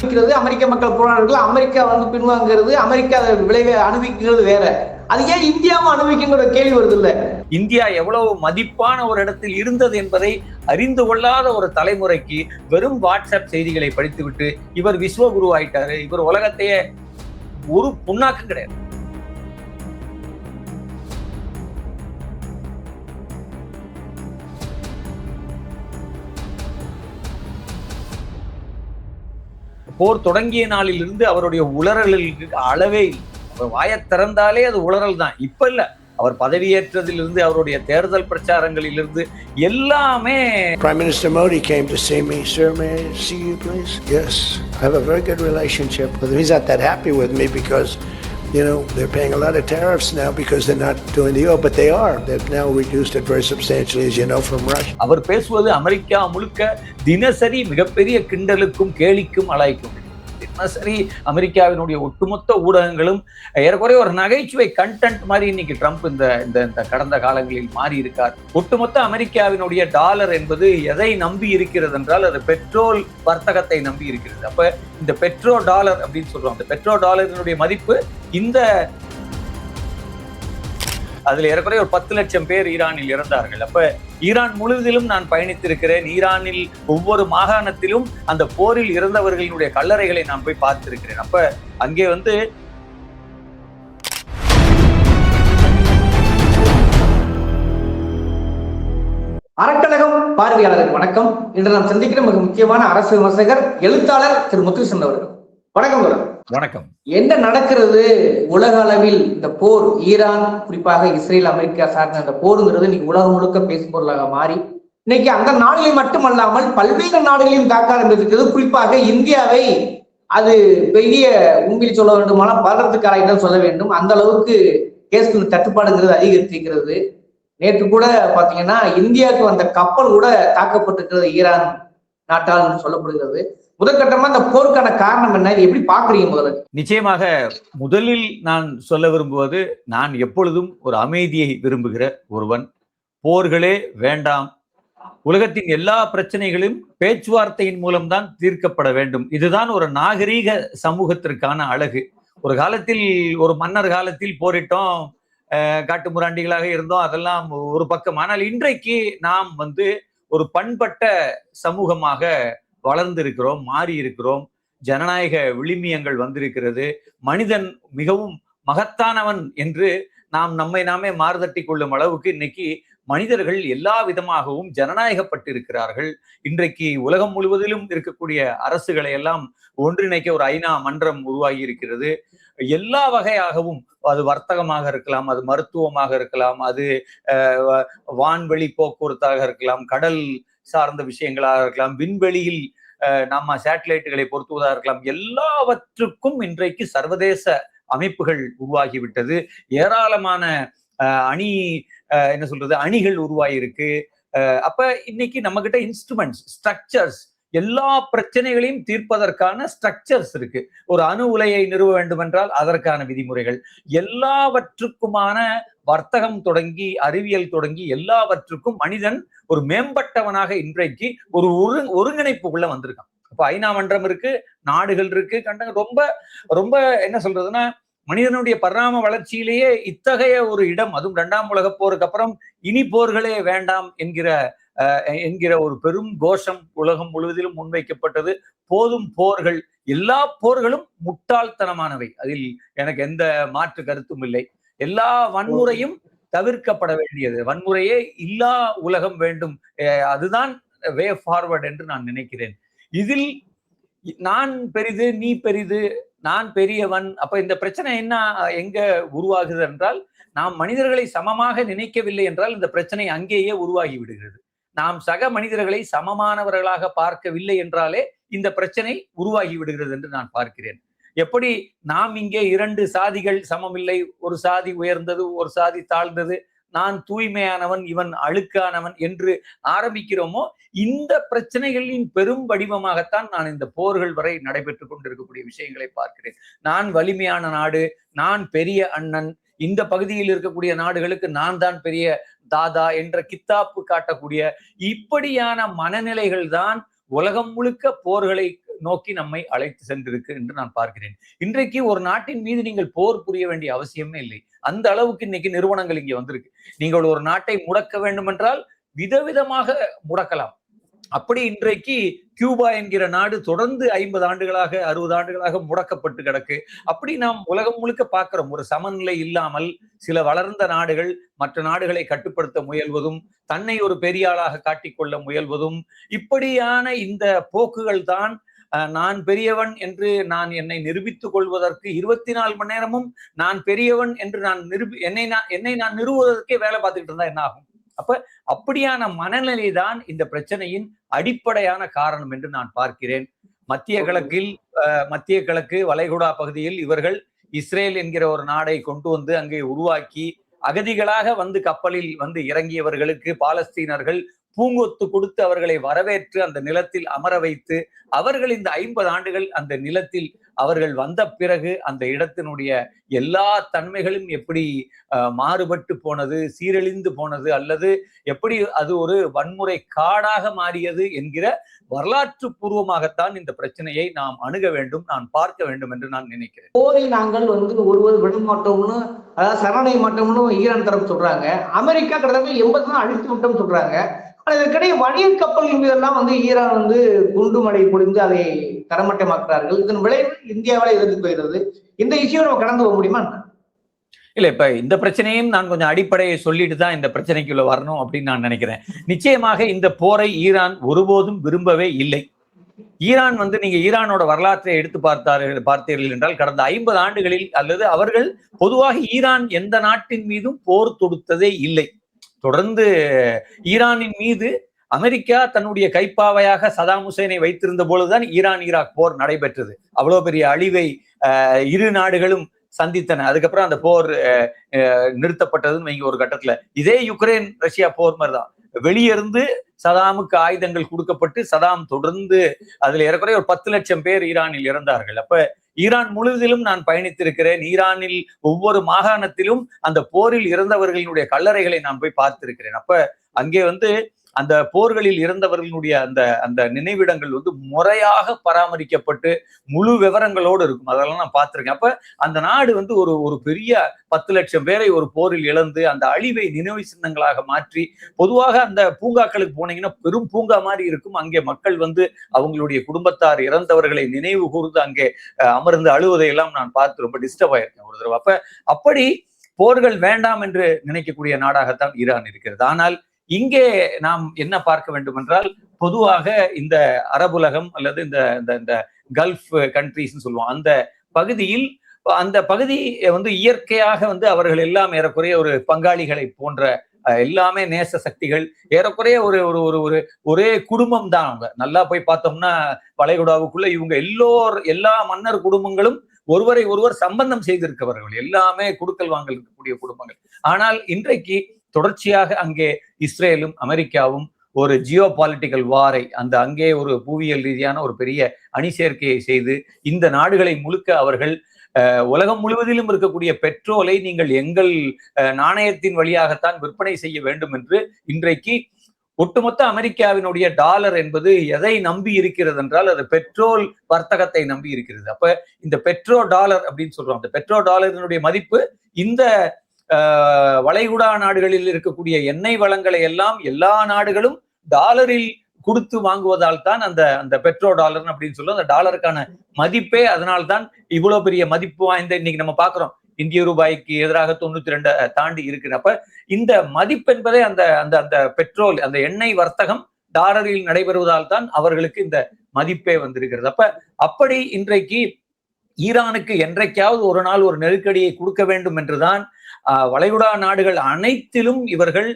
அமெரிக்க மக்கள் போராடுறது, America பின்வாங்கிறது, America விளைவை அனுபவிக்கிறது வேற. அது ஏன் இந்தியாவும் அனுபவிக்கிற கேள்வி வருது இல்ல? இந்தியா எவ்வளவு மதிப்பான ஒரு இடத்தில் இருந்தது என்பதை அறிந்து கொள்ளாத ஒரு தலைமுறைக்கு வெறும் வாட்ஸ்அப் செய்திகளை படித்துவிட்டு இவர் விஸ்வகுரு ஆயிட்டாரு, இவர் உலகத்தையே ஒரு புண்ணாக்கு கிடையாது. போர் தொடங்கிய நாளில் இருந்து அவருடைய உளறலுக்கு அளவே இல்லை. அவர் வாயை திறந்தாலே அது உளறல் தான். இப்ப இல்ல, அவர் பதவியேற்றதிலிருந்து அவருடைய தேர்தல் பிரச்சாரங்களிலிருந்து எல்லாமே. Prime Minister Modi came to see me. Sir, may I see you please? Yes, I have a very good relationship with him. He's not that happy with me because they're paying a lot of tariffs now because they're not doing the oil, but they are. They've now reduced it very substantially, as you know, from Russia. அவர் பேசுவது America முழுக்க தினசரி மிகப்பெரிய கிண்டலுக்கும் கேலிக்கும் அழைக்கும். தினசரி அமெரிக்காவினுடைய ஒட்டுமொத்த ஊடகங்களும் ஏறக்குறைய ஒரு நகைச்சுவை கண்டென்ட் மாதிரி இன்னைக்கு ட்ரம்ப் இந்த கடந்த காலங்களில் மாறி இருக்கார். ஒட்டுமொத்த அமெரிக்காவினுடைய டாலர் என்பது எதை நம்பி இருக்கிறது என்றால் அது பெட்ரோல் வர்த்தகத்தை நம்பி இருக்கிறது. அப்ப இந்த பெட்ரோ டாலர் அப்படின்னு சொல்றோம். அந்த பெட்ரோ டாலரினுடைய மதிப்பு அதுல ஏறக்குறைய ஒரு 10 லட்சம் பேர் ஈரானில் இறந்தார்கள். அப்ப ஈரான் முழுவதிலும் நான் பயணித்திருக்கிறேன். ஈரானில் ஒவ்வொரு மாகாணத்திலும் அந்த போரில் இறந்தவர்களினுடைய கல்லறைகளை நான் போய் பார்த்திருக்கிறேன். அப்ப அங்கே அறக்கழகம் பார்வையாளருக்கு வணக்கம். இன்று நாம் சந்திக்கிற மிக முக்கியமான அரசு விமர்சகர், எழுத்தாளர் திரு முத்துகிருஷ்ணன் அவர்கள். வணக்கம். வணக்கம். என்ன நடக்கிறது உலக அளவில்? இந்த போர், ஈரான், குறிப்பாக இஸ்ரேல் அமெரிக்கா சார்ந்த அந்த போருங்கிறது இன்னைக்கு உலகம் முழுக்க பேசும் பொருளாக மாறி இன்னைக்கு அந்த நாடுகளை மட்டுமல்லாமல் பல்வேறு நாடுகளையும் தாக்க ஆரம்பித்திருக்கிறது. குறிப்பாக இந்தியாவை அது பெரிய உண்மையில் சொல்ல வேண்டுமானால் பதற்றத்துக்காராய் தான் சொல்ல வேண்டும். அந்த அளவுக்கு கேஸ் தட்டுப்பாடுங்கிறது அதிகரித்திருக்கிறது. நேற்று கூட பாத்தீங்கன்னா இந்தியாவுக்கு வந்த கப்பல் கூட தாக்கப்பட்டிருக்கிறது ஈரான் நாட்டால் சொல்லப்படுகிறது. முதற்கட்டமா இந்த போருக்கான காரணம் என்ன? எப்படி பாக்குறீங்க? முதல்ல நிச்சயமாக முதலில் நான் சொல்ல விரும்புவது, நான் எப்பொழுதும் ஒரு அமைதியை விரும்புகிற ஒருவன். போர்களே வேண்டாம். உலகத்தின் எல்லா பிரச்சனைகளும் பேச்சுவார்த்தையின் மூலம்தான் தீர்க்கப்பட வேண்டும். இதுதான் ஒரு நாகரீக சமூகத்திற்கான அழகு. ஒரு காலத்தில், ஒரு மன்னர் காலத்தில் போரிட்டோம், காட்டு முராண்டிகளாக இருந்தோம், அதெல்லாம் ஒரு பக்கம். ஆனால் இன்றைக்கு நாம் ஒரு பண்பட்ட சமூகமாக வளர்ந்திருக்கிறோம், மாறி இருக்கிறோம். ஜனநாயக விழுமியங்கள் வந்திருக்கிறது. மனிதன் மிகவும் மகத்தானவன் என்று நாம் நம்மை நாமே மாறுதட்டி கொள்ளும் அளவுக்கு இன்னைக்கு மனிதர்கள் எல்லா விதமாகவும் ஜனநாயகப்பட்டிருக்கிறார்கள். இன்றைக்கு உலகம் முழுவதிலும் இருக்கக்கூடிய அரசுகளை எல்லாம் ஒன்றிணைக்க ஒரு ஐநா மன்றம் உருவாகி இருக்கிறது. எல்லா வகையாகவும், அது வர்த்தகமாக இருக்கலாம், அது மருத்துவமாக இருக்கலாம், அது வான்வெளி போக்குவரத்தாக இருக்கலாம், கடல் சார்ந்த விஷயங்களாக இருக்கலாம், விண்வெளியில் நம்ம சேட்டலைட்டுகளை பொருத்துவதாக இருக்கலாம். எல்லாவற்றுக்கும் இன்றைக்கு சர்வதேச அமைப்புகள் உருவாகிவிட்டது. ஏராளமான அணிகள் உருவாகி இருக்கு. அப்ப இன்னைக்கு நம்ம கிட்ட இன்ஸ்ட்ருமெண்ட்ஸ், ஸ்ட்ரக்சர்ஸ், எல்லா பிரச்சனைகளையும் தீர்ப்பதற்கான ஸ்ட்ரக்சர்ஸ் இருக்கு. ஒரு அணு உலையை நிறுவ வேண்டும் என்றால் அதற்கான விதிமுறைகள், எல்லாவற்றுக்குமான வர்த்தகம் தொடங்கி அறிவியல் தொடங்கி எல்லாவற்றுக்கும் மனிதன் ஒரு மேம்பட்டவனாக இன்றைக்கு ஒரு ஒருங்கிணைப்புக்குள்ள வந்திருக்கான். அப்ப ஐநா மன்றம் இருக்கு, நாடுகள் இருக்கு, ரொம்ப ரொம்ப மனிதனுடைய பரிணாம வளர்ச்சியிலேயே இத்தகைய ஒரு இடம், அதுவும் 2ஆம் உலகப் போருக்கு அப்புறம் இனி போர்களே வேண்டாம் என்கிற ஒரு பெரும் கோஷம் உலகம் முழுவதிலும் முன்வைக்கப்பட்டது. போதும் போர்கள், எல்லா போர்களும் முட்டாள்தனமானவை, அதில் எனக்கு எந்த மாற்று கருத்தும் இல்லை. எல்லா வன்முறையும் தவிர்க்கப்பட வேண்டியது, வன்முறையே இல்லா உலகம் வேண்டும், அதுதான் வே ஃபார்வர்ட் என்று நான் நினைக்கிறேன். இதில் நான் பெரிது, நீ பெரிது, நான் பெரியவன். அப்ப இந்த பிரச்சனை எங்க உருவாகுது என்றால், நாம் மனிதர்களை சமமாக நினைக்கவில்லை என்றால் இந்த பிரச்சனை அங்கேயே உருவாகி விடுகிறது. நாம் சக மனிதர்களை சமமானவர்களாக பார்க்கவில்லை என்றாலே இந்த பிரச்சனை உருவாகி விடுகிறது என்று நான் பார்க்கிறேன். எப்படி நாம் இங்கே 2 சாதிகள் சமமில்லை, ஒரு சாதி உயர்ந்தது, ஒரு சாதி தாழ்ந்தது, நான் தூய்மையானவன், இவன் அழுக்கானவன் என்று ஆரம்பிக்கிறோமோ, இந்த பிரச்சனைகளின் பெரும் வடிவமாகத்தான் நான் இந்த போர்கள் வரை நடைபெற்றுக் கொண்டிருக்கக்கூடிய விஷயங்களை பார்க்கிறேன். நான் வலிமையான நாடு, நான் பெரிய அண்ணன், இந்த பகுதியில் இருக்கக்கூடிய நாடுகளுக்கு நான் தான் பெரிய தாதா என்ற கித்தாப்பு காட்டக்கூடிய இப்படியான மனநிலைகள் தான் உலகம் முழுக்க போர்களை நோக்கி நம்மை அழைத்து சென்றிருக்கு என்று நான் பார்க்கிறேன். இன்றைக்கு ஒரு நாட்டின் மீது நீங்கள் போர் புரிய வேண்டிய அவசியமே இல்லை. அந்த அளவுக்கு இன்னைக்கு நிறுவனங்கள் இங்கே வந்திருக்கு. நீங்கள் ஒரு நாட்டை முடக்க வேண்டும் என்றால் விதவிதமாக முடக்கலாம். அப்படி இன்றைக்கு கியூபா என்கிற நாடு தொடர்ந்து 50 ஆண்டுகளாக 60 ஆண்டுகளாக முடக்கப்பட்டு கிடக்கு. அப்படி நாம் உலகம் முழுக்க பார்க்கிறோம். ஒரு சமநிலை இல்லாமல் சில வளர்ந்த நாடுகள் மற்ற நாடுகளை கட்டுப்படுத்த முயல்வதும், தன்னை ஒரு பெரிய ஆளாக காட்டிக்கொள்ள முயல்வதும், இப்படியான இந்த போக்குகள் தான் நான் பெரியவன் என்று நான் என்னை நிரூபித்துக் கொள்வதற்கு 24 மணி நேரமும் நான் பெரியவன் என்று என்னை நான் நிறுவுவதற்கே வேலை பார்த்துக்கிட்டு இருந்தா என்ன ஆகும்? அப்ப அப்படியான மனநிலை தான் இந்த பிரச்சனையின் அடிப்படையான காரணம் என்று நான் பார்க்கிறேன். மத்திய கிழக்கு வளைகுடா பகுதியில் இவர்கள் இஸ்ரேல் என்கிற ஒரு நாடை கொண்டு வந்து அங்கே உருவாக்கி அகதிகளாக வந்து கப்பலில் வந்து இறங்கியவர்களுக்கு பாலஸ்தீனர்கள் பூங்கொத்து கொடுத்து அவர்களை வரவேற்று அந்த நிலத்தில் அமர வைத்து அவர்கள் இந்த 50 ஆண்டுகள் அந்த நிலத்தில் அவர்கள் வந்த பிறகு அந்த இடத்தினுடைய எல்லா தன்மைகளும் எப்படி மாறுபட்டு போனது, சீரழிந்து போனது, அல்லது எப்படி அது ஒரு வன்முறை காடாக மாறியது என்கிற வரலாற்று பூர்வமாகத்தான் இந்த பிரச்சனையை நாம் அணுக வேண்டும், நான் பார்க்க வேண்டும் என்று நான் நினைக்கிறேன். போரை நாங்கள் ஒருவர் விட மாட்டோம்னு, அதாவது சரணடைய மாட்டோம்னு ஈரான் தரப்பு சொல்றாங்க. அமெரிக்கா கிட்டத்தட்ட 80 நாள் அழித்து விட்டோம் சொல்றாங்க. ஆனா இதற்கிடையே வணிக கப்பல்கள் மீதெல்லாம் ஈரான் குண்டுமழை பொழிந்து அதை தரமட்டமாக்குறார்கள். இதன் விளைவு இந்தியாவால எதிர்த்து வருகிறது. இந்த இஷ்யூ நம்ம கடந்து போக முடியுமா? இல்ல, இப்ப இந்த பிரச்சனையும் நான் கொஞ்சம் அடிப்படையை சொல்லிட்டு தான் இந்த பிரச்சனைக்குள்ள வரணும் அப்படின்னு நான் நினைக்கிறேன். நிச்சயமாக இந்த போரை ஈரான் ஒருபோதும் விரும்பவே இல்லை. ஈரான் நீங்க ஈரானோட வரலாற்றை எடுத்து பார்த்தீர்கள் என்றால் கடந்த 50 ஆண்டுகளில் அல்லது அவர்கள் பொதுவாக ஈரான் எந்த நாட்டின் மீதும் போர் தொடுத்ததே இல்லை. தொடர்ந்து ஈரானின் மீது அமெரிக்கா தன்னுடைய கைப்பாவையாக சதாம் ஹுசைனை வைத்திருந்த பொழுதுதான் ஈரான் ஈராக் போர் நடைபெற்றது. அவ்வளவு பெரிய அழிவை இரு நாடுகளும் சந்தித்தன. அதுக்கப்புறம் அந்த போர் நிறுத்தப்பட்டதுன்னு ஒரு கட்டத்துல இதே யுக்ரைன் ரஷ்யா போர் மாதிரிதான். வெளியிருந்து சதாமுக்கு ஆயுதங்கள் கொடுக்கப்பட்டு சதாம் தொடர்ந்து அதுல ஏறக்குறைய ஒரு 10 லட்சம் பேர் ஈரானில் இறந்தார்கள். அப்ப ஈரான் முழுவதிலும் நான் பயணித்திருக்கிறேன். ஈரானில் ஒவ்வொரு மாகாணத்திலும் அந்த போரில் இறந்தவர்களினுடைய கல்லறைகளை நான் போய் பார்த்திருக்கிறேன். அப்ப அங்கே அந்த போர்களில் இறந்தவர்களுடைய அந்த நினைவிடங்கள் முறையாக பராமரிக்கப்பட்டு முழு விவரங்களோடு இருக்கும். அதெல்லாம் நான் பார்த்திருக்கேன். அப்ப அந்த நாடு ஒரு பெரிய 10 லட்சம் பேரை ஒரு போரில் இழந்து அந்த அழிவை நினைவு சின்னங்களாக மாற்றி, பொதுவாக அந்த பூங்காக்களுக்கு போனீங்கன்னா பெரும் பூங்கா மாதிரி இருக்கும். அங்கே மக்கள் அவங்களுடைய குடும்பத்தார் இறந்தவர்களை நினைவு கூர்ந்து அங்கே அமர்ந்து அழுவதையெல்லாம் நான் பார்த்து ரொம்ப டிஸ்டர்ப் ஆயிருக்கேன் ஒரு தடவை. அப்படி போர்கள் வேண்டாம் என்று நினைக்கக்கூடிய நாடாகத்தான் ஈரான் இருக்கிறது. ஆனால் இங்கே நாம் என்ன பார்க்க வேண்டும் என்றால், பொதுவாக இந்த அரபுலகம் அல்லது இந்த கல்ஃப் கண்ட்ரிஸ் சொல்லுவோம், அந்த பகுதி இயற்கையாக அவர்கள் எல்லாம் ஏறக்குறைய ஒரு பங்காளிகளை போன்ற எல்லாமே நேச சக்திகள், ஏறக்குறைய ஒரே குடும்பம் தான். அவங்க நல்லா போய் பார்த்தோம்னா வளைகுடாவுக்குள்ள இவங்க எல்லா மன்னர் குடும்பங்களும் ஒருவரை ஒருவர் சம்பந்தம் செய்திருக்கவர்கள், எல்லாமே குடுக்கல் வாங்கல் இருக்கக்கூடிய குடும்பங்கள். ஆனால் இன்றைக்கு தொடர்ச்சியாக அங்கே இஸ்ரேலும் அமெரிக்காவும் ஒரு ஜியோ பாலிட்டிக்கல் வாரை அங்கே ஒரு புவியியல் ரீதியான ஒரு பெரிய அணி சேர்க்கையை செய்து இந்த நாடுகளை முழுக்க அவர்கள் உலகம் முழுவதிலும் இருக்கக்கூடிய பெட்ரோலை நீங்கள் எங்கள் நாணயத்தின் வழியாகத்தான் விற்பனை செய்ய வேண்டும் என்று இன்றைக்கு ஒட்டுமொத்த அமெரிக்காவினுடைய டாலர் என்பது எதை நம்பி இருக்கிறது என்றால் அது பெட்ரோல் வர்த்தகத்தை நம்பி இருக்கிறது. அப்ப இந்த பெட்ரோ டாலர் அப்படின்னு சொல்றோம். அந்த பெட்ரோ டாலரினுடைய மதிப்பு இந்த வளைகுடா நாடுகளில் இருக்கக்கூடிய எண்ணெய் வளங்களை எல்லாம் எல்லா நாடுகளும் டாலரில் கொடுத்து வாங்குவதால் தான் அந்த பெட்ரோ டாலர் அப்படின்னு சொல்லுவோம். அந்த டாலருக்கான மதிப்பே அதனால்தான் இவ்வளவு பெரிய மதிப்பு வாய்ந்த இன்னைக்கு நம்ம பாக்குறோம். இந்திய ரூபாய்க்கு எதிராக 92 தாண்டி இருக்கு. அப்ப இந்த மதிப்பு என்பதே அந்த பெட்ரோல், அந்த எண்ணெய் வர்த்தகம் டாலரில் நடைபெறுவதால் தான் அவர்களுக்கு இந்த மதிப்பே வந்திருக்கிறது. அப்படி இன்றைக்கு ஈரானுக்கு என்றைக்காவது ஒரு நாள் ஒரு நெருக்கடியை கொடுக்க வேண்டும் என்றுதான் வளைகுடா நாடுகள் அனைத்திலும் இவர்கள்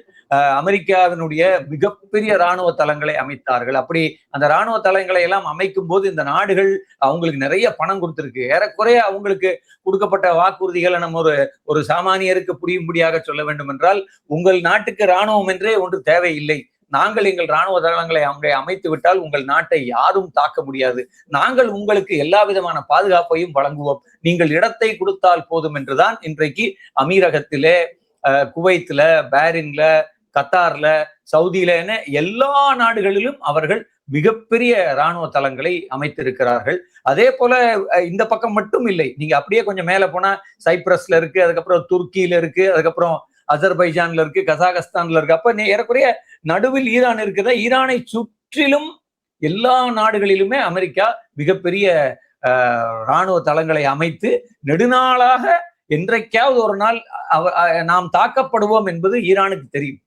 அமெரிக்காவினுடைய மிகப்பெரிய இராணுவ தளங்களை அமைத்தார்கள். அப்படி அந்த இராணுவ தளங்களை எல்லாம் அமைக்கும் போது இந்த நாடுகள் அவங்களுக்கு நிறைய பணம் கொடுத்திருக்கு. ஏறக்குறைய அவங்களுக்கு கொடுக்கப்பட்ட வாக்குறுதிகளை நம்ம ஒரு சாமானியருக்கு புரியும்படியாக சொல்ல வேண்டும் என்றால், உங்கள் நாட்டுக்கு இராணுவம் என்றே ஒன்று தேவையில்லை, நாங்கள் எங்கள் இராணுவ தளங்களை அங்கே அமைத்து விட்டால் உங்கள் நாட்டை யாரும் தாக்க முடியாது, நாங்கள் உங்களுக்கு எல்லா விதமான பாதுகாப்பையும் வழங்குவோம், நீங்கள் இடத்தை கொடுத்தால் போதும் என்றுதான் இன்றைக்கு அமீரகத்திலே, குவைத்துல, பாரின்ல, கத்தார்ல, சவுதியில எல்லா நாடுகளிலும் அவர்கள் மிகப்பெரிய இராணுவ தளங்களை அமைத்திருக்கிறார்கள். அதே போல இந்த பக்கம் மட்டும் இல்லை, நீங்க அப்படியே கொஞ்சம் மேல போனா சைப்ரஸ்ல இருக்கு, அதுக்கப்புறம் துருக்கியில இருக்கு, அதுக்கப்புறம் அசர்பைஜான்ல இருக்கு, கசாகஸ்தான்ல இருக்கு. அப்ப ஏறக்குறைய நடுவில் ஈரான் இருக்குதா, ஈரானை சுற்றிலும் எல்லா நாடுகளிலுமே அமெரிக்கா மிகப்பெரிய இராணுவ தளங்களை அமைத்து நெடுநாளாக என்றைக்காவது ஒரு நாள் நாம் தாக்கப்படுவோம் என்பது ஈரானுக்கு தெரியும்.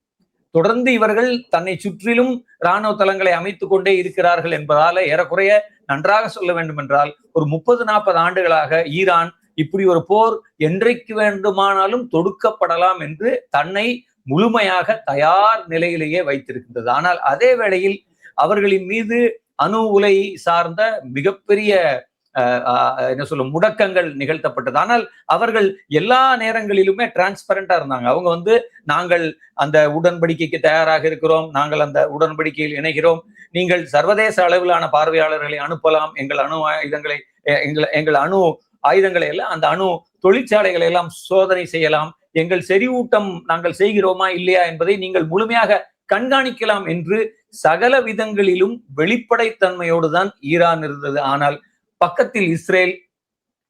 தொடர்ந்து இவர்கள் தன்னை சுற்றிலும் இராணுவ தளங்களை அமைத்துக் கொண்டே இருக்கிறார்கள் என்பதால ஏறக்குறைய நன்றாக சொல்ல வேண்டும் என்றால் ஒரு 30-40 ஆண்டுகளாக ஈரான் இப்படி ஒரு போர் என்றைக்கு வேண்டுமானாலும் தொடுக்கப்படலாம் என்று தன்னை முழுமையாக தயார் நிலையிலேயே வைத்திருக்கின்றது. ஆனால் அதே வேளையில் அவர்களின் மீது அணு உலை சார்ந்த மிகப்பெரிய என்ன சொல்ல முடக்கங்கள் நிகழ்த்தப்பட்டது. ஆனால் அவர்கள் எல்லா நேரங்களிலுமே டிரான்ஸ்பரண்டா இருந்தாங்க. அவங்க நாங்கள் அந்த உடன்படிக்கைக்கு தயாராக இருக்கிறோம், நாங்கள் அந்த உடன்படிக்கையில் இணைகிறோம், நீங்கள் சர்வதேச அளவிலான பார்வையாளர்களை அனுப்பலாம், எங்கள் அணு ஆயுதங்களை எல்லாம் அந்த அணு தொழிற்சாலைகளை எல்லாம் சோதனை செய்யலாம், எங்கள் செறிவூட்டம் நாங்கள் செய்கிறோமா இல்லையா என்பதை நீங்கள் முழுமையாக கண்காணிக்கலாம் என்று சகல விதங்களிலும் வெளிப்படைத்தன்மையோடு தான் ஈரான் இருந்தது. ஆனால் பக்கத்தில் இஸ்ரேல்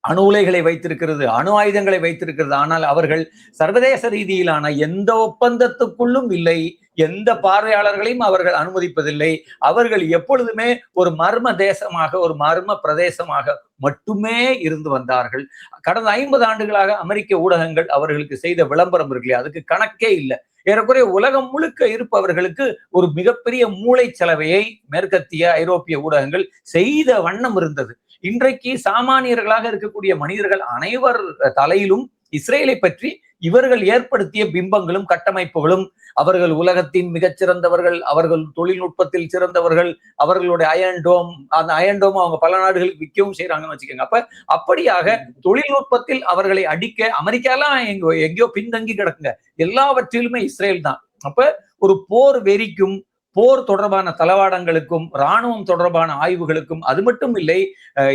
அணு உலைகளை வைத்திருக்கிறது, அணு ஆயுதங்களை வைத்திருக்கிறது. ஆனால் அவர்கள் சர்வதேச ரீதியிலான எந்த ஒப்பந்தத்துக்குள்ளும் இல்லை, எந்த பார்வையாளர்களையும் அவர்கள் அனுமதிப்பதில்லை. அவர்கள் எப்பொழுதுமே ஒரு மர்ம தேசமாக, ஒரு மர்ம பிரதேசமாக மட்டுமே இருந்து வந்தார்கள். கடந்த 50 ஆண்டுகளாக அமெரிக்க ஊடகங்கள் அவர்களுக்கு செய்த விளம்பரம் இருக்குல்லையா, அதுக்கு கணக்கே இல்லை. ஏறக்குறைய உலகம் முழுக்க இருப்பவர்களுக்கு ஒரு மிகப்பெரிய மூளை செலவையை மேற்கத்திய ஐரோப்பிய ஊடகங்கள் செய்த வண்ணம் இருந்தது. இன்றைக்கு சாமானியர்களாக இருக்கக்கூடிய மனிதர்கள் அனைவர் தலையிலும் இஸ்ரேலை பற்றி இவர்கள் ஏற்படுத்திய பிம்பங்களும் கட்டமைப்புகளும், அவர்கள் உலகத்தின் மிகச்சிறந்தவர்கள், அவர்கள் தொழில்நுட்பத்தில் சிறந்தவர்கள், அவர்களுடைய அயன்டோம், அந்த அயன்டோம் அவங்க பல நாடுகளுக்கு விற்கவும் செய்யறாங்கன்னு வச்சுக்கோங்க. அப்படியாக தொழில்நுட்பத்தில் அவர்களை அடிக்க அமெரிக்காலாம் எங்கேயோ பின்தங்கி கிடக்குங்க, எல்லாவற்றிலுமே இஸ்ரேல் தான். அப்ப ஒரு போர் வெறிக்கும், போர் தொடர்பான தளவாடங்களுக்கும், இராணுவம் தொடர்பான ஆய்வுகளுக்கும், அது மட்டும் இல்லை,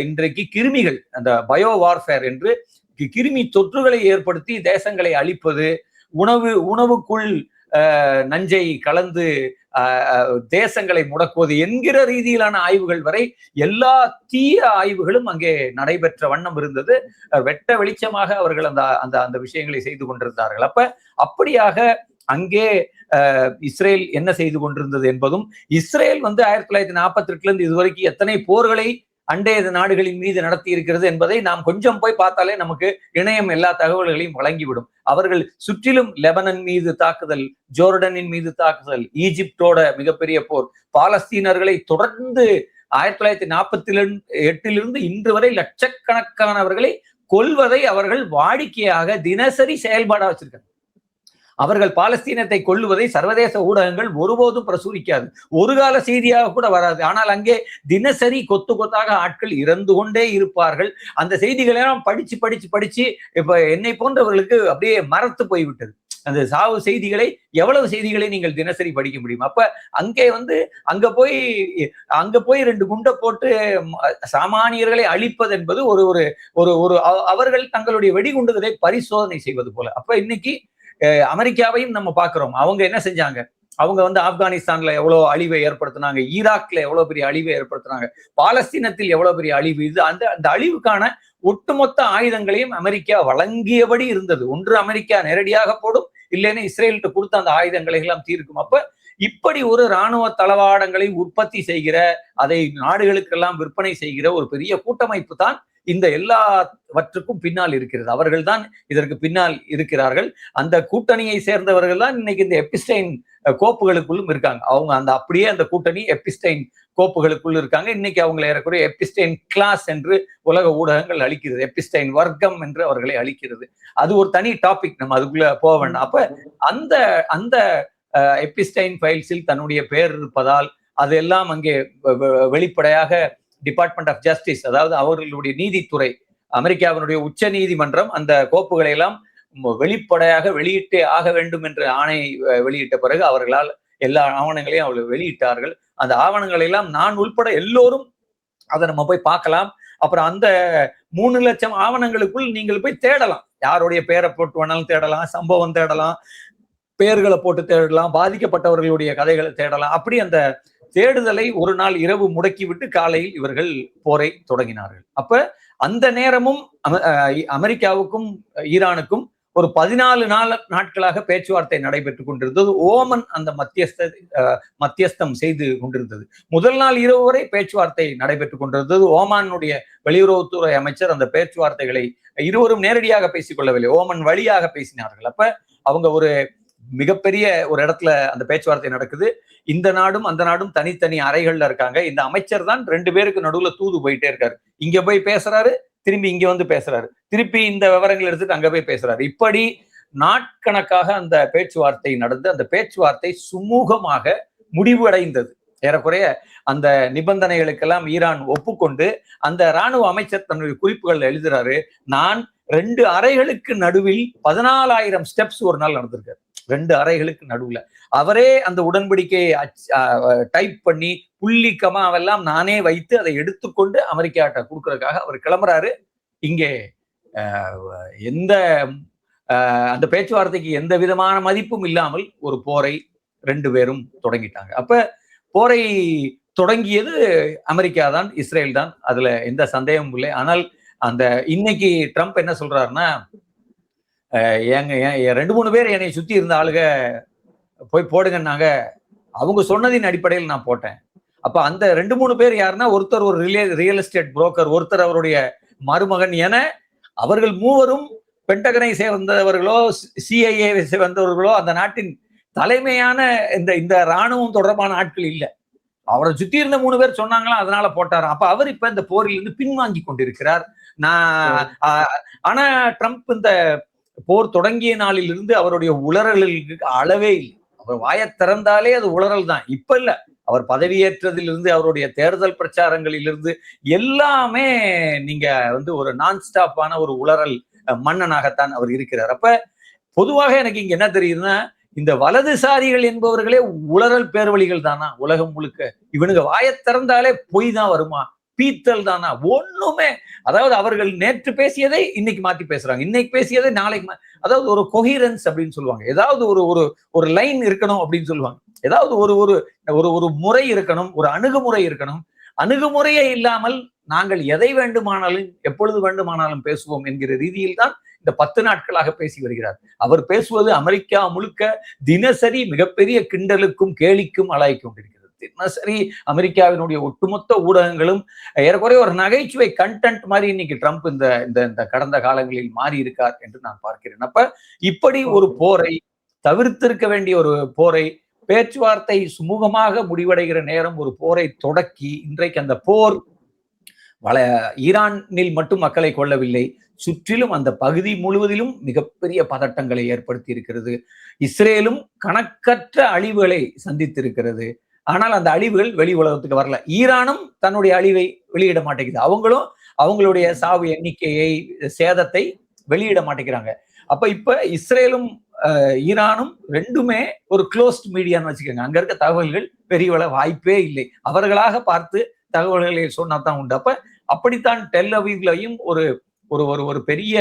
இன்றைக்கு கிருமிகள், அந்த பயோ வார்ஃபேர் என்று கிருமி தொற்றுகளை ஏற்படுத்தி தேசங்களை அழிப்பது, உணவுக்குள் நஞ்சை கலந்து தேசங்களை முடக்குவது என்கிற ரீதியிலான ஆய்வுகள் வரை எல்லா தீய ஆய்வுகளும் அங்கே நடைபெற்ற வண்ணம் இருந்தது. வெட்ட வெளிச்சமாக அவர்கள் அந்த விஷயங்களை செய்து கொண்டிருந்தார்கள். அப்படியாக அங்கே இஸ்ரேல் என்ன செய்து கொண்டிருந்தது என்பதும், இஸ்ரேல் 1948 இருந்து இதுவரைக்கும் எத்தனை போர்களை அண்டைய நாடுகளின் மீது நடத்தி இருக்கிறது என்பதை நாம் கொஞ்சம் போய் பார்த்தாலே நமக்கு இணையம் எல்லா தகவல்களையும் வழங்கிவிடும். அவர்கள் சுற்றிலும் லெபனன் மீது தாக்குதல், ஜோர்டனின் மீது தாக்குதல், ஈஜிப்டோட மிகப்பெரிய போர், பாலஸ்தீனர்களை தொடர்ந்து 1948 இன்று வரை லட்சக்கணக்கானவர்களை கொல்வதை அவர்கள் வாடிக்கையாக தினசரி செயல்பாடா வச்சிருக்காங்க. அவர்கள் பாலஸ்தீனத்தை கொல்லுவதை சர்வதேச ஊடகங்கள் ஒருபோதும் பிரசுரிக்காது, ஒரு கால செய்தியாக கூட வராது. ஆனால் அங்கே தினசரி கொத்து கொத்தாக ஆட்கள் இறந்து கொண்டே இருப்பார்கள். அந்த செய்திகளை எல்லாம் படிச்சு இப்ப என்னை போன்றவர்களுக்கு அப்படியே மறத்து போய்விட்டது. அந்த சாவு செய்திகளை, எவ்வளவு செய்திகளை நீங்கள் தினசரி படிக்க முடியும்? அப்ப அங்கே அங்க போய் 2 குண்டை போட்டு சாமானியர்களை அழிப்பது என்பது ஒரு அவர்கள் தங்களுடைய வெடிகுண்டுகளை பரிசோதனை செய்வது போல. அப்ப இன்னைக்கு அமெரிக்காவையும் நம்ம பாக்குறோம். அவங்க என்ன செஞ்சாங்க? அவங்க ஆப்கானிஸ்தான்ல எவ்வளவு அழிவை ஏற்படுத்தினாங்க, ஈராக்ல எவ்வளவு பெரிய அழிவை ஏற்படுத்தினாங்க, பாலஸ்தீனத்தில் எவ்வளவு பெரிய அழிவு. இது அந்த அழிவுக்கான ஒட்டுமொத்த ஆயுதங்களையும் அமெரிக்கா வழங்கியபடி இருந்தது. ஒன்று அமெரிக்கா நேரடியாக போடும், இல்லைன்னா இஸ்ரேல்கிட்ட கொடுத்த அந்த ஆயுதங்களை எல்லாம் தீர்க்கும். அப்ப இப்படி ஒரு இராணுவ தளவாடங்களை உற்பத்தி செய்கிற, அதை நாடுகளுக்கெல்லாம் விற்பனை செய்கிற ஒரு பெரிய கூட்டமைப்பு தான் இந்த எல்லாவற்றுக்கும் பின்னால் இருக்கிறது. அவர்கள் தான் இதற்கு பின்னால் இருக்கிறார்கள். அந்த கூட்டணியை சேர்ந்தவர்கள் தான் இன்னைக்கு இந்த எப்பிஸ்டைன் கோப்புகளுக்குள்ளும் இருக்காங்க. அவங்க அப்படியே அந்த கூட்டணி எப்பிஸ்டைன் கோப்புகளுக்குள் இருக்காங்க. இன்னைக்கு அவங்களை ஏறக்குறைய எப்பிஸ்டைன் கிளாஸ் என்று உலக ஊடகங்கள் அளிக்கிறது, எப்பிஸ்டைன் வர்க்கம் என்று அவர்களை அளிக்கிறது. அது ஒரு தனி டாபிக், நம்ம அதுக்குள்ள போக வேண்டாம். அப்ப அந்த எப்பிஸ்டைன் ஃபைல்ஸில் தன்னுடைய பெயர் இருப்பதால் அதெல்லாம் அங்கே வெளிப்படையாக டிபார்ட்மெண்ட் ஆஃப் ஜஸ்டிஸ், அதாவது அவர்களுடைய நீதித்துறை, அமெரிக்காவினுடைய உச்ச நீதிமன்றம் அந்த கோப்புகளை எல்லாம் வெளிப்படையாக வெளியிட்டே ஆக வேண்டும் என்ற ஆணை வெளியிட்ட பிறகு அவர்களால் எல்லா ஆவணங்களையும் அவர்கள் வெளியிட்டார்கள். அந்த ஆவணங்களை எல்லாம் நான் உள்பட எல்லோரும் அதை நம்ம போய் பார்க்கலாம். அப்புறம் அந்த 3 லட்சம் ஆவணங்களுக்குள் நீங்கள் போய் தேடலாம், யாருடைய பெயரை போட்டு வேணாலும் தேடலாம், சம்பவம் தேடலாம், பெயர்களை போட்டு தேடலாம், பாதிக்கப்பட்டவர்களுடைய கதைகளை தேடலாம். அப்படி அந்த தேடுதலை ஒரு நாள் இரவு முடக்கிவிட்டு காலையில் இவர்கள் போரை தொடங்கினார்கள். அப்ப அந்த நேரமும் அமெரிக்காவுக்கும் ஈரானுக்கும் ஒரு 14 நாட்களாக பேச்சுவார்த்தை நடைபெற்றுக் கொண்டிருந்தது. ஓமன் அந்த மத்தியஸ்தம் செய்து கொண்டிருந்தது. முதல் நாள் இரவு வரை பேச்சுவார்த்தை நடைபெற்றுக் கொண்டிருந்தது. ஓமானுடைய வெளியுறவுத்துறை அமைச்சர் அந்த பேச்சுவார்த்தைகளை இருவரும் நேரடியாக பேசிக் கொள்ளவில்லை, ஓமன் வழியாக பேசினார்கள். அப்ப அவங்க ஒரு மிகப்பெரிய ஒரு இடத்துல அந்த பேச்சுவார்த்தை நடக்குது. இந்த நாடும் அந்த நாடும் தனித்தனி அறைகள்ல இருக்காங்க. இந்த அமைச்சர் தான் 2 பேருக்கு நடுவுல தூது போயிட்டே இருக்காரு. இங்க போய் பேசுறாரு, திரும்பி இங்க வந்து பேசுறாரு, திருப்பி இந்த விவரங்கள் எடுத்துட்டு அங்க போய் பேசுறாரு. இப்படி நாட்கணக்காக அந்த பேச்சுவார்த்தை நடந்து அந்த பேச்சுவார்த்தை சுமூகமாக முடிவடைந்தது. ஏறக்குறைய அந்த நிபந்தனைகளுக்கெல்லாம் ஈரான் ஒப்புக்கொண்டு அந்த இராணுவ அமைச்சர் தன்னுடைய குறிப்புகள் எழுதுறாரு, நான் 2 அறைகளுக்கு நடுவில் 14,000 ஸ்டெப்ஸ் ஒரு நாள் நடந்திருக்காரு. 2 அறைகளுக்கு நடுவுல அவரே அந்த உடன்படிக்கையை டைப் பண்ணி புள்ளி கமாவெல்லாம் நானே வைத்து அதை எடுத்துக்கொண்டு அமெரிக்காட்ட கொடுக்கறதுக்காக அவர் கிளம்புறாரு. இங்கே எந்த அந்த பேச்சுவார்த்தைக்கு எந்த விதமான மதிப்பும் இல்லாமல் ஒரு போரை 2 பேரும் தொடங்கிட்டாங்க. அப்ப போரை தொடங்கியது அமெரிக்கா தான், இஸ்ரேல் தான், அதுல எந்த சந்தேகமும் இல்லை. ஆனால் அந்த இன்னைக்கு ட்ரம்ப் என்ன சொல்றாருன்னா, 2-3 பேர் என்னை சுத்தி இருந்த ஆளுக போய் போடுங்கன்னாங்க, அவங்க சொன்னதின் அடிப்படையில் நான் போட்டேன். அப்ப அந்த 2-3 பேர் யாருன்னா, ஒருத்தர் ஒரு ரியல் எஸ்டேட் புரோக்கர், ஒருத்தர் அவருடைய மருமகன் என அவர்கள் மூவரும் பென்டகனை சேர்ந்தவர்களோ சிஐஏ சேர்ந்தவர்களோ அந்த நாட்டின் தலைமையான இந்த இராணுவம் தொடர்பான ஆட்கள் இல்லை. அவரை சுத்தி இருந்த 3 பேர் சொன்னாங்களா, அதனால போட்டாரு. அப்ப அவர் இப்ப இந்த போரில் இருந்து பின்வாங்கி கொண்டிருக்கிறார். ஆனா ட்ரம்ப் இந்த போர் தொடங்கிய நாளில் இருந்து அவருடைய உளறலுக்கு அளவே இல்லை. அவர் வாயை திறந்தாலே அது உளறல் தான். இப்ப இல்ல, அவர் பதவியேற்றதிலிருந்து அவருடைய தேர்தல் பிரச்சாரங்களிலிருந்து எல்லாமே நீங்க ஒரு நான் ஸ்டாப்பான ஒரு உளறல் மன்னனாகத்தான் அவர் இருக்கிறார். அப்ப பொதுவாக எனக்கு இங்க என்ன தெரியுதுன்னா, இந்த வலதுசாரிகள் என்பவர்களே உளறல் பேர்வழிகள் தானா உலகம் முழுக்க? இவனுங்க வாயை திறந்தாலே பொய் தான் வருமா, பீத்தல் தானா? ஒண்ணுமே, அதாவது அவர்கள் நேற்று பேசியதை இன்னைக்கு மாத்தி பேசுறாங்க, இன்னைக்கு பேசியதை நாளைக்கு, அதாவது ஒரு கொஹீரன்ஸ் அப்படின்னு சொல்லுவாங்க. ஏதாவது ஒரு லைன் இருக்கணும் அப்படின்னு சொல்லுவாங்க. ஏதாவது ஒரு முறை இருக்கணும், ஒரு அணுகுமுறை இருக்கணும். அணுகுமுறையே இல்லாமல் நாங்கள் எதை வேண்டுமானாலும் எப்பொழுது வேண்டுமானாலும் பேசுவோம் என்கிற ரீதியில் தான் இந்த 10 நாட்களாக பேசி வருகிறார். அவர் பேசுவது அமெரிக்கா முழுக்க தினசரி மிகப்பெரிய கிண்டலுக்கும் கேலிக்கும் ஆளாகி கொண்டிருக்கிறது. தினசரி அமெரிக்காவினுடைய ஒட்டுமொத்த ஊடகங்களும் ஏறக்குறைய ஒரு நகைச்சுவை கண்டென்ட் மாதிரி இன்னைக்கு ட்ரம்ப் இந்த கடந்த காலங்களில் மாறி இருக்கார் என்று நான் பார்க்கிறேன். அப்ப இப்படி ஒரு போரை தவிர்த்திருக்க வேண்டிய ஒரு போரை, பேச்சுவார்த்தை சுமூகமாக முடிவடைகிற நேரம் ஒரு போரை தொடக்கி இன்றைக்கு அந்த போர் ஈரானில் மட்டும் மக்களை கொள்ளவில்லை, சுற்றிலும் அந்த பகுதி முழுவதிலும் மிகப்பெரிய பதட்டங்களை ஏற்படுத்தி இருக்கிறது. இஸ்ரேலும் கணக்கற்ற அழிவுகளை சந்தித்திருக்கிறது. ஆனால் அந்த அழிவுகள் வெளி உலகத்துக்கு வரல. ஈரானும் தன்னுடைய அழிவை வெளியிட மாட்டேங்குது. அவங்களும் அவங்களுடைய சாவு எண்ணிக்கையை, சேதத்தை வெளியிட மாட்டேங்கிறாங்க. அப்ப இப்ப இஸ்ரேலும் ஈரானும் ரெண்டுமே ஒரு க்ளோஸ்ட் மீடியான்னு வச்சுக்கோங்க. அங்க இருக்க தகவல்கள் பெரியவள வாய்ப்பே இல்லை. அவர்களாக பார்த்து தகவல்களை சொன்னாதான் உண்டு. அப்ப அப்படித்தான் டெல் அவீவ்லையும் ஒரு பெரிய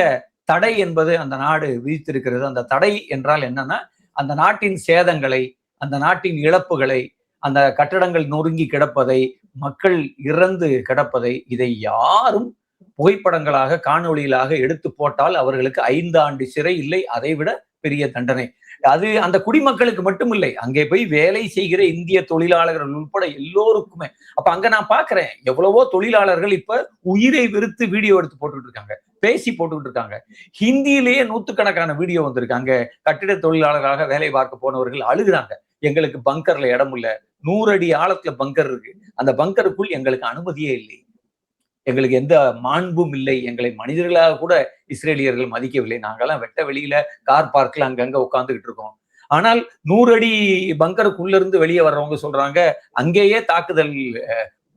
தடை என்பது அந்த நாடு விதித்திருக்கிறது. அந்த தடை என்றால் என்னன்னா, அந்த நாட்டின் சேதங்களை, அந்த நாட்டின் இழப்புகளை, அந்த கட்டடங்கள் நொறுங்கி கிடப்பதை, மக்கள் இறந்து கிடப்பதை, இதை யாரும் புகைப்படங்களாக காணொளிகளாக எடுத்து போட்டால் அவர்களுக்கு 5 ஆண்டு சிறை இல்லை, அதைவிட பெரிய தண்டனை. அது அந்த குடிமக்களுக்கு மட்டும் இல்லை, அங்கே போய் வேலை செய்கிற இந்திய தொழிலாளர்கள் உட்பட எல்லோருக்குமே. அப்ப அங்க நான் பாக்குறேன் எவ்வளவோ தொழிலாளர்கள் இப்ப உயிரை வெறுத்து வீடியோ எடுத்து போட்டுக்கிட்டு இருக்காங்க, பேசி போட்டுக்கிட்டு இருக்காங்க. ஹிந்தியிலேயே 100கணக்கான வீடியோ வந்திருக்காங்க. கட்டிட தொழிலாளராக வேலை பார்க்க போனவர்கள் அழுகுறாங்க, எங்களுக்கு பங்கர்ல இடம் இல்ல, 100 அடி ஆழத்துல பங்கர் இருக்கு, அந்த பங்கருக்குள் எங்களுக்கு அனுமதியே இல்லை, எங்களுக்கு எந்த மாண்பும் இல்லை, எங்களை மனிதர்களாக கூட இஸ்ரேலியர்கள் மதிக்கவில்லை, நாங்கெல்லாம் வெட்ட வெளியில கார் பார்க்ல அங்கங்க உட்கார்ந்துகிட்டு இருக்கோம். ஆனால் 100 அடி பங்கருக்குள்ள இருந்து வெளியே வர்றவங்க சொல்றாங்க, அங்கேயே தாக்குதல்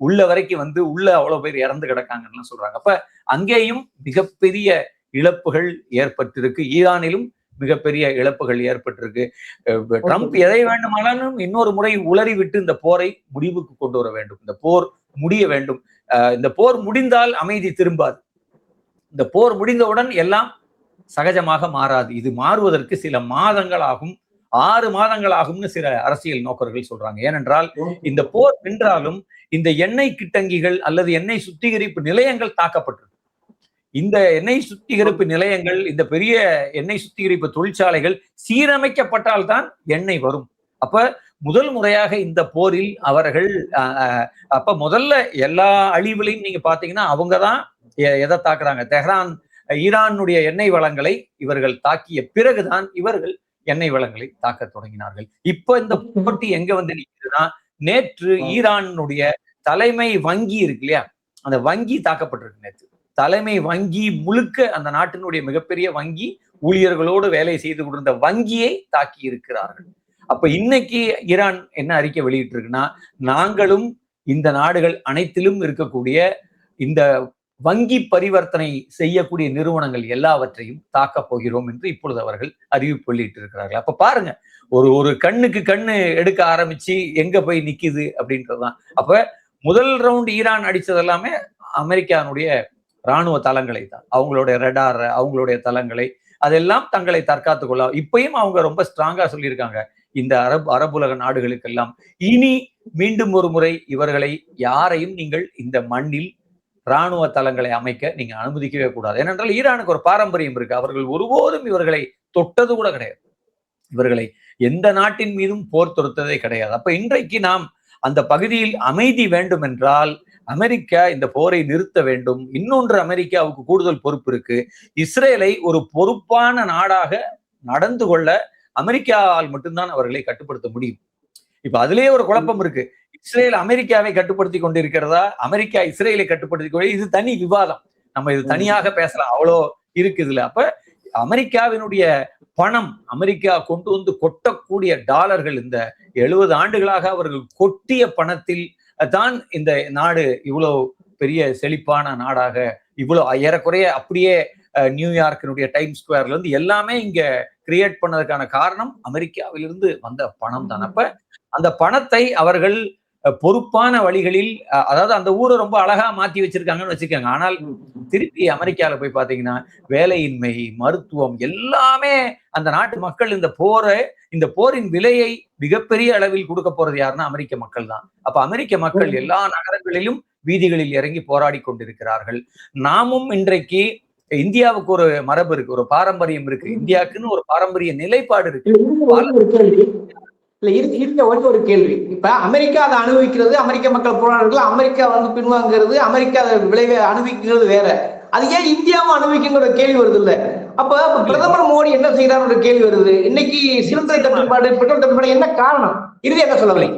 உள்ள வரைக்கும் உள்ள அவ்வளவு பேர் இறந்து கிடக்காங்கன்னு சொல்றாங்க. அப்ப அங்கேயும் மிகப்பெரிய இழப்புகள் ஏற்பட்டிருக்கு. ஈரானிலும் மிகப்பெரிய இழப்புகள் ஏற்பட்டிருக்கு. ட்ரம்ப் எதை வேண்டுமானாலும் இன்னொரு முறை உளறி விட்டு இந்த போரை முடிவுக்கு கொண்டு வர வேண்டும். இந்த போர் முடிய வேண்டும். இந்த போர் முடிந்தால் அமைதி திரும்பாது. இந்த போர் முடிந்தவுடன் எல்லாம் சகஜமாக மாறாது. இது மாறுவதற்கு சில மாதங்கள் ஆகும். 6 மாதங்கள் ஆகும்னு சில அரசியல் நோக்கர்கள் சொல்றாங்க. ஏனென்றால் இந்த போர் நின்றாலும் இந்த எண்ணெய் கிட்டங்கிகள் அல்லது எண்ணெய் சுத்திகரிப்பு நிலையங்கள் தாக்கப்பட்டிருக்கு. இந்த எண்ணெய் சுத்திகரிப்பு நிலையங்கள், இந்த பெரிய எண்ணெய் சுத்திகரிப்பு தொழிற்சாலைகள் சீரமைக்கப்பட்டால்தான் எண்ணெய் வரும். அப்ப முதல் முறையாக இந்த போரில் அவர்கள் அப்ப முதல்ல எல்லா அழிவுலையும் நீங்க பாத்தீங்கன்னா அவங்கதான் எதை தாக்குறாங்க? தெஹ்ரான் ஈரானுடைய எண்ணெய் வளங்களை இவர்கள் தாக்கிய பிறகுதான் இவர்கள் எண்ணெய் வளங்களை தாக்க தொடங்கினார்கள். இப்ப இந்த போட்டி எங்க வந்து நிற்குதுன்னா, நேற்று ஈரானுடைய தலைமை வங்கி இருக்கு இல்லையா, அந்த வங்கி தாக்கப்பட்டிருக்கு. நேற்று தலைமை வங்கி முழுக்க, அந்த நாட்டினுடைய மிகப்பெரிய வங்கி, ஊழியர்களோடு வேலை செய்து கொண்டிருந்த வங்கியை தாக்கி இருக்கிறார்கள். அப்ப இன்னைக்கு ஈரான் என்ன அறிக்கை வெளியிட்டு இருக்குன்னா, நாங்களும் இந்த நாடுகள் அனைத்திலும் இருக்கக்கூடிய இந்த வங்கி பரிவர்த்தனை செய்யக்கூடிய நிறுவனங்கள் எல்லாவற்றையும் தாக்கப் போகிறோம் என்று இப்பொழுது அவர்கள் அறிவிப்பு வெளியிட்டு இருக்கிறார்கள். அப்ப பாருங்க, ஒரு கண்ணுக்கு கண்ணு எடுக்க ஆரம்பிச்சு எங்க போய் நிக்குது அப்படின்றதுதான். அப்ப முதல் ரவுண்ட் ஈரான் அடிச்சது எல்லாமே அமெரிக்கானுடைய இராணுவ தளங்களை தான், அவங்களுடைய ரடார், அவங்களுடைய தளங்களை, அதெல்லாம் தங்களை தற்காத்துக் கொள்ள இப்பயும் அவங்க ரொம்ப ஸ்ட்ராங்கா சொல்லியிருக்காங்க. இந்த அரபுலக நாடுகளுக்கெல்லாம் இனி மீண்டும் ஒரு முறை இவர்களை யாரையும் நீங்கள் இந்த மண்ணில் இராணுவ தளங்களை அமைக்க நீங்க அனுமதிக்கவே கூடாது. ஏனென்றால் ஈரானுக்கு ஒரு பாரம்பரியம் இருக்கு. அவர்கள் ஒருபோதும் இவர்களை தொட்டது கூட கிடையாது. இவர்களை எந்த நாட்டின் மீதும் போர் தொடுத்ததே கிடையாது. அப்ப இன்றைக்கு நாம் அந்த பகுதியில் அமைதி வேண்டும் என்றால் அமெரிக்கா இந்த போரை நிறுத்த வேண்டும். இன்னொன்று, அமெரிக்காவுக்கு கூடுதல் பொறுப்பு இருக்கு. இஸ்ரேலை ஒரு பொறுப்பான நாடாக நடந்து கொள்ள அமெரிக்காவால் மட்டும்தான் அவர்களை கட்டுப்படுத்த முடியும். இப்ப அதுலயே ஒரு குழப்பம் இருக்கு. இஸ்ரேல் அமெரிக்காவை கட்டுப்படுத்தி கொண்டிருக்கிறதா, அமெரிக்கா இஸ்ரேலை கட்டுப்படுத்தி கொண்டு, இது தனி விவாதம். நம்ம இது தனியாக பேசலாம், அவ்வளோ இருக்கு இதுல. அப்ப அமெரிக்காவினுடைய பணம், அமெரிக்கா கொண்டு வந்து கொட்டக்கூடிய டாலர்கள், இந்த 70 ஆண்டுகளாக அவர்கள் கொட்டிய பணத்தில் தான் இந்த நாடு இவ்வளவு பெரிய செழிப்பான நாடாக, இவ்வளவு ஏறக்குறைய அப்படியே நியூயார்க்கினுடைய டைம் ஸ்கொயர்ல இருந்து எல்லாமே இங்க கிரியேட் பண்ணதுக்கான காரணம் அமெரிக்காவிலிருந்து வந்த பணம் தான். அப்ப அந்த பணத்தை அவர்கள் பொறுப்பான வழிகளில், அதாவது அந்த ஊரை ரொம்ப அழகா மாத்தி வச்சிருக்காங்கன்னு வச்சுக்கோங்க. ஆனால் திருப்பி அமெரிக்கால போய் பாத்தீங்கன்னா வேலையின்மை, மருத்துவம் எல்லாமே அந்த நாட்டு மக்கள் இந்த போரின் விலையை மிகப்பெரிய அளவில் கொடுக்க போறது யாருன்னா அமெரிக்க மக்கள் தான். அப்ப அமெரிக்க மக்கள் எல்லா நகரங்களிலும் வீதிகளில் இறங்கி போராடி கொண்டிருக்கிறார்கள். நாமும் இன்றைக்கு இந்தியாவுக்கு ஒரு மரபு இருக்கு, ஒரு பாரம்பரியம் இருக்கு. இந்தியாவுக்குன்னு ஒரு பாரம்பரிய நிலைப்பாடு இருக்கு. ஒரு கேள்வி, இப்ப அமெரிக்கா அதை அனுபவிக்கிறது, அமெரிக்க மக்கள் போராடுறது, அமெரிக்கா வந்து பின்வாங்கிறது, அமெரிக்கா விளைவை அனுபவிக்கிறது வேற. அது ஏன் இந்தியாவும் அனுபவிக்குங்கிற கேள்வி வருது இல்ல? அப்ப பிரதமர் மோடி என்ன செய்யறாரு ஒரு கேள்வி வருது. இன்னைக்கு சிறுத்தை தட்டுப்பாடு, பெட்ரோல் தட்டுப்பாடு என்ன காரணம்? இறுதி என்ன சொல்லலை?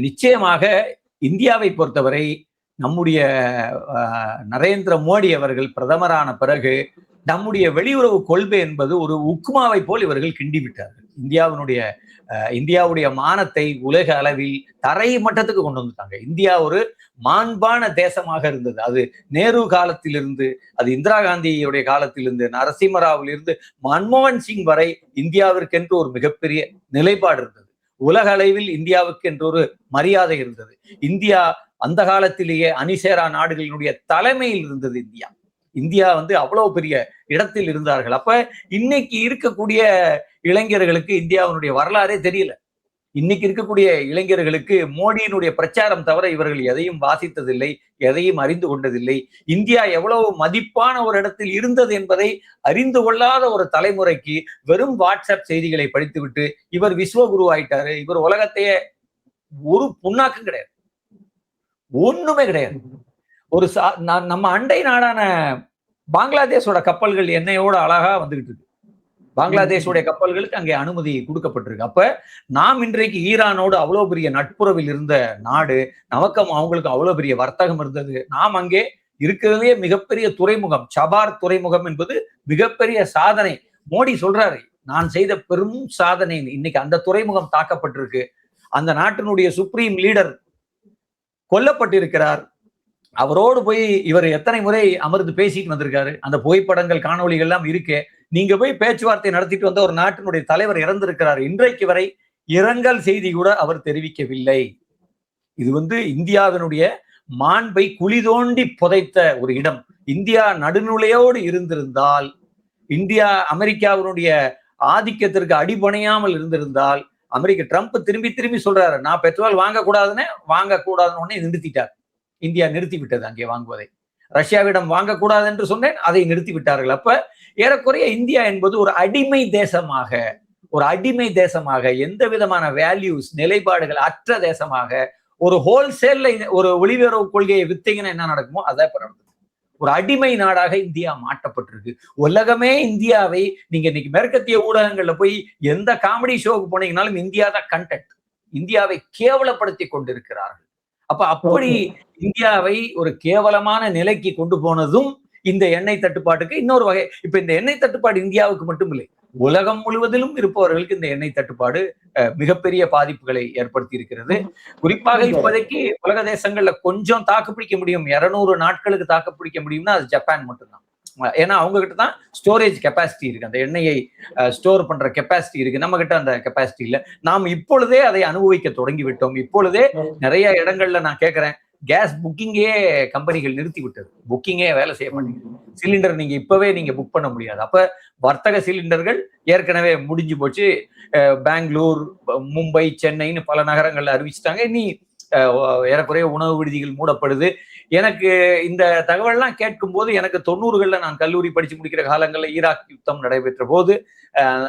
நிச்சயமாக இந்தியாவை பொறுத்தவரை நம்முடைய நரேந்திர மோடி அவர்கள் பிரதமரான பிறகு நம்முடைய வெளியுறவு கொள்கை என்பது ஒரு உக்குமாவை போல் இவர்கள் கிண்டி விட்டார்கள். இந்தியாவுடைய மானத்தை உலக அளவில் தரை மட்டத்துக்கு கொண்டு வந்துட்டாங்க. இந்தியா ஒரு மாண்பான தேசமாக இருந்தது. அது நேரு காலத்திலிருந்து, அது இந்திரா காந்தியுடைய காலத்திலிருந்து, நரசிம்மராவிலிருந்து மன்மோகன் சிங் வரை இந்தியாவிற்கென்று ஒரு மிகப்பெரிய நிலைப்பாடு இருந்தது. உலக அளவில் இந்தியாவுக்கு என்று ஒரு மரியாதை இருந்தது. இந்தியா அந்த காலத்திலேயே அணிசேரா நாடுகளினுடைய தலைமையில் இருந்தது. இந்தியா வந்து அவ்வளவு பெரிய இடத்தில் இருந்தார்கள். அப்ப இன்னைக்கு இருக்கக்கூடிய இளைஞர்களுக்கு இந்தியாவினுடைய வரலாறே தெரியல. இன்னைக்கு இருக்கக்கூடிய இளைஞர்களுக்கு மோடியினுடைய பிரச்சாரம் தவிர இவர்கள் எதையும் வாசித்ததில்லை, எதையும் அறிந்து கொண்டதில்லை. இந்தியா எவ்வளவு மதிப்பான ஒரு இடத்தில் இருந்தது என்பதை அறிந்து கொள்ளாத ஒரு தலைமுறைக்கு வெறும் வாட்ஸ்அப் செய்திகளை படித்துவிட்டு இவர் விஸ்வகுரு ஆயிட்டாரு, இவர் உலகத்தையே, ஒரு புண்ணாக்கும் கிடையாது, ஒண்ணுமே கிடையாது. நம்ம அண்டை நாடான பங்களாதேஷோட கப்பல்கள் எண்ணெயோட அழகா வந்துகிட்டு இருக்கு. பங்களாதேஷோடைய கப்பல்களுக்கு அங்கே அனுமதி கொடுக்கப்பட்டிருக்கு. அப்ப நாம் இன்றைக்கு ஈரானோடு அவ்வளவு பெரிய நட்புறவில் இருந்த நாடு, நமக்கும் அவங்களுக்கு அவ்வளவு பெரிய வர்த்தகம் இருந்தது. நாம் அங்கே இருக்கிறதுலே மிகப்பெரிய துறைமுகம், சபார் துறைமுகம் என்பது மிகப்பெரிய சாதனை. மோடி சொல்றாரு, நான் செய்த பெரும் சாதனை. இன்னைக்கு அந்த துறைமுகம் தாக்கப்பட்டிருக்கு. அந்த நாட்டினுடைய சுப்ரீம் லீடர் கொல்லப்பட்டிருக்கிறார். அவரோடு போய் இவர் எத்தனை முறை அமர்ந்து பேசிட்டு வந்திருக்காரு. அந்த புகைப்படங்கள், காணொலிகள் எல்லாம் இருக்கு. நீங்க போய் பேச்சுவார்த்தை நடத்திட்டு வந்த ஒரு நாட்டினுடைய தலைவர் இறந்திருக்கிறார். இன்றைக்கு வரை இரங்கல் செய்தி கூட அவர் தெரிவிக்கவில்லை. இது வந்து இந்தியாவினுடைய மாண்பை குழி தோண்டி புதைத்த ஒரு இடம். இந்தியா நடுநிலையோடு இருந்திருந்தால், இந்தியா அமெரிக்காவினுடைய ஆதிக்கத்திற்கு அடிபணியாமல் இருந்திருந்தால் அமெரிக்க ட்ரம்ப் திரும்பி திரும்பி சொல்றாரு, நான் பெட்ரோல் வாங்கக்கூடாதுன்னு நிறுத்திட்டார். இந்தியா நிறுத்தி விட்டது அங்கே வாங்குவதை. ரஷ்யாவிடம் வாங்கக்கூடாது என்று சொன்னேன், அதை நிறுத்தி விட்டார்கள். அப்ப ஏறக்குறைய இந்தியா என்பது ஒரு அடிமை தேசமாக எந்த விதமான வேல்யூஸ் நிலைப்பாடுகள் அற்ற தேசமாக, ஒரு ஹோல்சேல்ல ஒரு வெளியுறவு கொள்கையை வித்தீங்கன்னா என்ன நடக்குமோ அதான் நடந்தது. ஒரு அடிமை நாடாக இந்தியா மாற்றப்பட்டிருக்கு. உலகமே இந்தியாவை, நீங்க இன்னைக்கு மேற்கத்திய ஊடகங்கள்ல போய் எந்த காமெடி ஷோக்கு போனீங்கன்னாலும் இந்தியா தான் கண்டென்ட். இந்தியாவை கேவலப்படுத்தி கொண்டிருக்கிறார்கள். அப்ப அப்படி இந்தியாவை ஒரு கேவலமான நிலைக்கு கொண்டு போனதும் இந்த எண்ணெய் தட்டுப்பாட்டுக்கு இன்னொரு வகை. இப்ப இந்த எண்ணெய் தட்டுப்பாடு இந்தியாவுக்கு மட்டும் இல்லை, உலகம் முழுவதிலும் இருப்பவர்களுக்கு இந்த எண்ணெய் தட்டுப்பாடு மிகப்பெரிய பாதிப்புகளை ஏற்படுத்தி இருக்கிறது. குறிப்பாக இப்போதைக்கு உலக தேசங்கள்ல கொஞ்சம் தாக்குப்பிடிக்க முடியும், 200 நாட்களுக்கு தாக்குப்பிடிக்க முடியும்னா அது ஜப்பான் மட்டும்தான். ஏன்னா அவங்க கிட்ட தான் ஸ்டோரேஜ் கெப்பாசிட்டி இருக்கு, அந்த எண்ணெயை ஸ்டோர் பண்ற கெப்பாசிட்டி இருக்கு. நம்ம கிட்ட அந்த கெப்பாசிட்டி இல்ல. நாம் இப்பொழுதே அதை அனுபவிக்க தொடங்கி விட்டோம். இப்பொழுதே நிறைய இடங்கள்ல நான் கேட்கிறேன், கேஸ் புக்கிங்கே கம்பெனிகள் நிறுத்தி விட்டது. புக்கிங்கே வேலை செய்ய மாட்டேங்குது. சிலிண்டர் நீங்க இப்பவே நீங்க புக் பண்ண முடியாது. அப்ப வர்த்தக சிலிண்டர்கள் ஏற்கனவே முடிஞ்சு போச்சு. பெங்களூர், மும்பை, சென்னைன்னு பல நகரங்கள்ல அறிவிச்சிட்டாங்க. இனி ஏறக்குறைய உணவு விடுதிகள் மூடப்படுது. எனக்கு இந்த தகவல்லாம் கேட்கும் போது எனக்கு 90கள்ல நான் கல்லூரி படிச்சு முடிக்கிற காலங்கள்ல ஈராக் யுத்தம் நடைபெற்ற போது,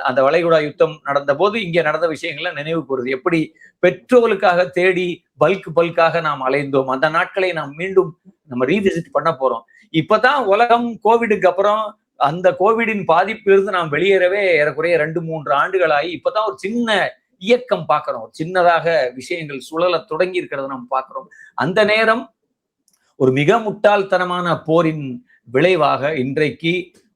அந்த வளைகுடா யுத்தம் நடந்த போது இங்க நடந்த விஷயங்கள்ல நினைவு கூறுது. எப்படி பெட்ரோலுக்காக தேடி பல்காக நாம் அலைந்தோம். அந்த நாட்களை நாம் மீண்டும் நம்ம ரீவிசிட் பண்ண போறோம். இப்பதான் உலகம் கோவிடுக்கு அப்புறம் அந்த கோவிடின் பாதிப்பிலிருந்து நாம் வெளியேறவே ஏறக்குறைய 2-3 ஆண்டுகளாகி இப்பதான் ஒரு சின்ன இயக்கம் பார்க்கிறோம். சின்னதாக விஷயங்கள் சுழல தொடங்கி இருக்கிறத நம்ம பார்க்கிறோம். அந்த நேரம் ஒரு மிக முட்டாள்தனமான போரின் விளைவாக இன்றைக்கு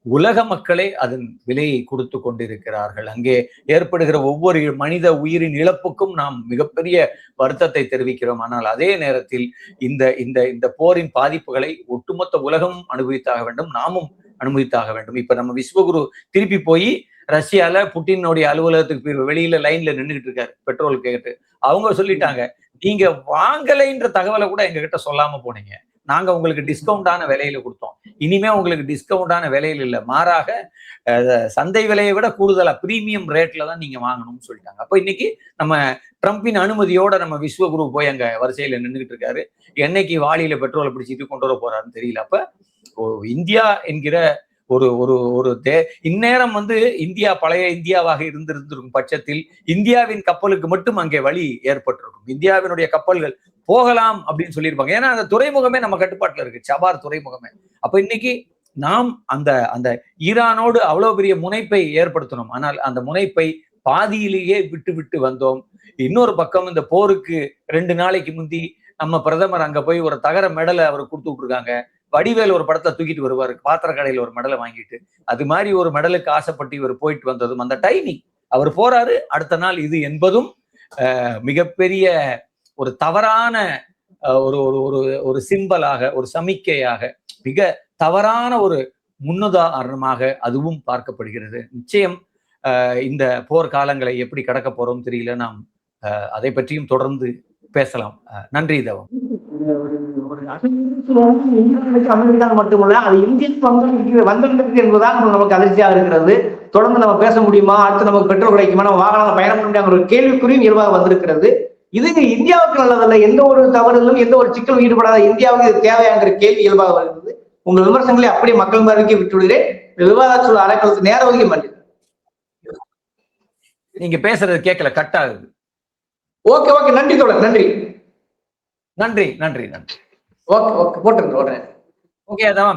உலக மக்களே அதன் விலையை கொடுத்து கொண்டிருக்கிறார்கள். அங்கே ஏற்படுகிற ஒவ்வொரு மனித உயிரின் இழப்புக்கும் நாம் மிகப்பெரிய வருத்தத்தை தெரிவிக்கிறோம். ஆனால் அதே நேரத்தில் இந்த இந்த இந்த போரின் பாதிப்புகளை ஒட்டுமொத்த உலகமும் அனுபவித்தாக வேண்டும், நாமும் அனுபவித்தாக வேண்டும். இப்ப நம்ம விஸ்வகுரு திருப்பி போய் ரஷ்யால புட்டினுடைய அலுவலகத்துக்கு வெளியில லைன்ல நின்றுகிட்டு இருக்காரு பெட்ரோல் கேட்டு. அவங்க சொல்லிட்டாங்க, நீங்க வாங்கலைன்ற தகவலை கூட எங்க கிட்ட சொல்லாம போனீங்க, நாங்க உங்களுக்கு டிஸ்கவுண்டான விலையில கொடுத்தோம், இனிமே உங்களுக்கு டிஸ்கவுண்டான விலையில இல்ல, மாறாக சந்தை விலையை விட கூடுதலா பிரீமியம் ரேட்ல தான் நீங்க வாங்கணும்னு சொல்லிட்டாங்க. அப்ப இன்னைக்கு நம்ம ட்ரம்பின் அனுமதியோட நம்ம விஸ்வகுரு போய் அங்க வரிசையில நின்றுகிட்டு இருக்காரு. என்னைக்கு வாளியில பெட்ரோலை பிடிச்சிட்டு கொண்டு வர போறாருன்னு தெரியல. அப்ப இந்தியா என்கிற ஒரு ஒரு ஒரு இந்நேரம் இந்தியா பழைய இந்தியாவாக இருந்திருந்திருக்கும் பட்சத்தில் இந்தியாவின் கப்பலுக்கு மட்டும் அங்கே வழி ஏற்பட்டிருக்கும். இந்தியாவினுடைய கப்பல்கள் போகலாம் அப்படின்னு சொல்லியிருப்பாங்க. ஏன்னா அந்த துறைமுகமே நம்ம கட்டுப்பாட்டுல இருக்கு, சபார் துறைமுகமே. அப்ப இன்னைக்கு நாம் அந்த அந்த ஈரானோடு அவ்வளவு பெரிய முனைப்பை ஏற்படுத்தணும். ஆனால் அந்த முனைப்பை பாதியிலேயே விட்டு வந்தோம். இன்னொரு பக்கம் இந்த போருக்கு 2 நாளைக்கு முந்தி நம்ம பிரதமர் அங்க போய் ஒரு தகர மெடலை அவர் கொடுத்து விட்டுருக்காங்க. வடிவேல் ஒரு படத்தை தூக்கிட்டு வருவாரு, பாத்திர கடையில ஒரு மெடலை வாங்கிட்டு. அது மாதிரி ஒரு மெடலுக்கு ஆசைப்பட்டு இவர் போயிட்டு வந்ததும், அந்த டைமிங் அவர் போறாரு, அடுத்த நாள் இது என்பதும் மிகப்பெரிய ஒரு தவறான ஒரு ஒரு ஒரு சிம்பலாக, ஒரு சமிக்கையாக, மிக தவறான ஒரு முன்னுதாரணமாக அதுவும் பார்க்கப்படுகிறது. நிச்சயம் இந்த போர்க்காலங்களை எப்படி கடக்க போறோம் தெரியல. நாம் அதை பற்றியும் தொடர்ந்து பேசலாம். நன்றி தவம். அமெரிக்கா மட்டுமல்ல, அது இந்தியாவுக்கு வந்திருக்கு என்பதுதான் நமக்கு அதிர்ச்சியாக இருக்கிறது. தொடர்ந்து நம்ம பேச முடியுமா, அடுத்து நமக்கு பெட்ரோல் கிடைக்குமா, நம்ம வாகனம் பயணம் பண்ண முடியாத ஒரு கேள்விக்குறியும் இயல்பாக வந்திருக்கிறது. இது இந்தியாவுக்கு நல்லதல்ல. எந்த ஒரு தவறிலும் எந்த ஒரு சிக்கலும் ஈடுபடாத இந்தியாவுக்கு இது தேவையாங்கிற கேள்வி இயல்பாக வருகிறது. உங்கள் விமர்சனங்களை அப்படியே மக்கள் மறுக்க விட்டு விடுகிறேன். விவாத சூழல் அழைப்பதற்கு நேர ஒதுக்கி மாட்டேன். நீங்க பேசுறது கேட்கல, கட் ஆகுது. ஓகே ஓகே, நன்றி தோழர், நன்றி நன்றி நன்றி நன்றி. ஓகே ஓகே, போட்டுருங்க. ஓகே அதான்